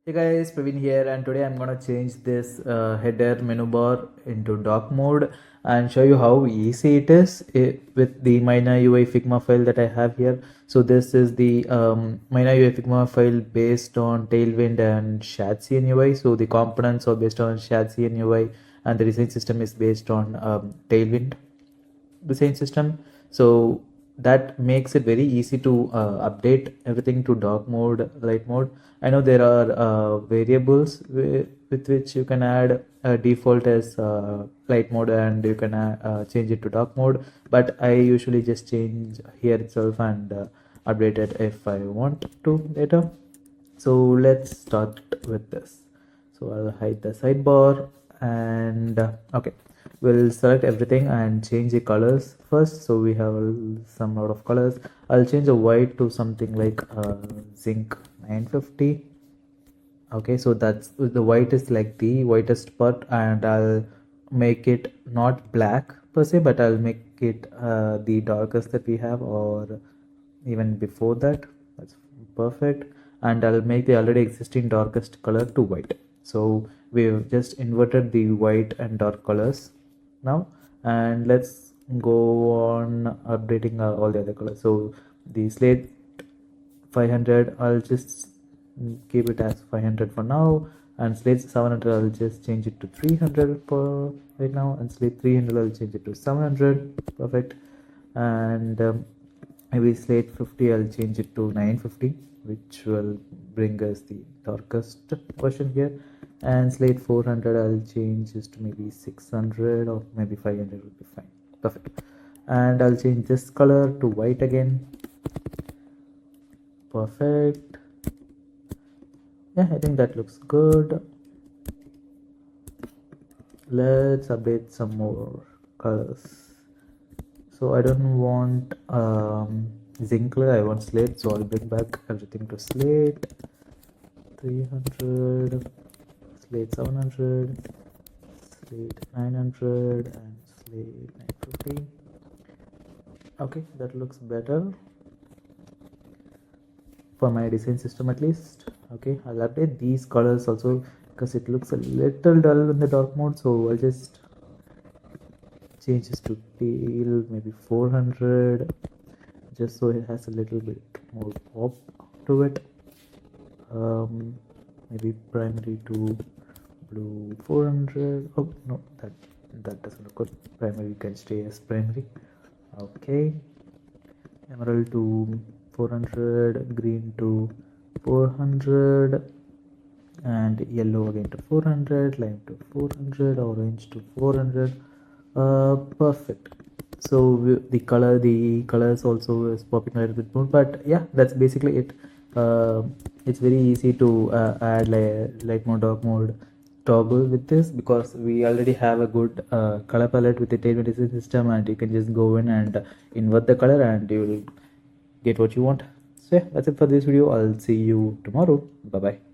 Hey guys, Praveen here, and today I'm gonna change this header menu bar into dark mode and show you how easy it is with the MynaUI Figma file that I have here. So this is the MynaUI Figma file based on Tailwind and Shadcn UI. So the components are based on Shadcn UI, and the design system is based on Tailwind design system. So that makes it very easy to update everything to dark mode, light mode. I know there are variables with which you can add default as light mode, and you can change it to dark mode, but I usually just change here itself and update it if I want to later. So let's start with this. So I'll hide the sidebar and okay, we'll select everything and change the colors first. So we have some lot of colors. I'll change the white to something like zinc 950. Okay, so that's the white is like the whitest part, and I'll make it not black per se, but I'll make it the darkest that we have, or even before that. That's perfect. And I'll make the already existing darkest color to white. So we've just inverted the white and dark colors now, and let's go on updating all the other colors. So the slate 500, I'll just keep it as 500 for now, and slate 700 I'll just change it to 300 for right now, and slate 300 I'll change it to 700. Perfect. And maybe slate 50 I'll change it to 950, which will bring us the darkest version here. And slate 400 I'll change this to maybe 600, or maybe 500 would be fine. Perfect. And I'll change this color to white again. Perfect. Yeah, I think that looks good. Let's update some more colors. So I don't want zinc color, I want slate, so I'll bring back everything to slate 300, slate 700, slate 900, and slate 950. Okay, that looks better for my design system at least. Okay, I'll update these colors also because it looks a little dull in the dark mode, so I'll just change this to teal, maybe 400, just so it has a little bit more pop to it. Maybe primary to blue 400. Oh no, that doesn't look good. Primary can stay as primary. Okay, emerald to 400, green to 400, and yellow again to 400, lime to 400, orange to 400. Perfect. So the colors also is popping a little bit more, but yeah, that's basically it. It's very easy to add light mode, dark mode toggle with this, because we already have a good color palette with the Tailwind design system, and you can just go in and invert the color and you will get what you want. So yeah, that's it for this video. I'll see you tomorrow. Bye bye.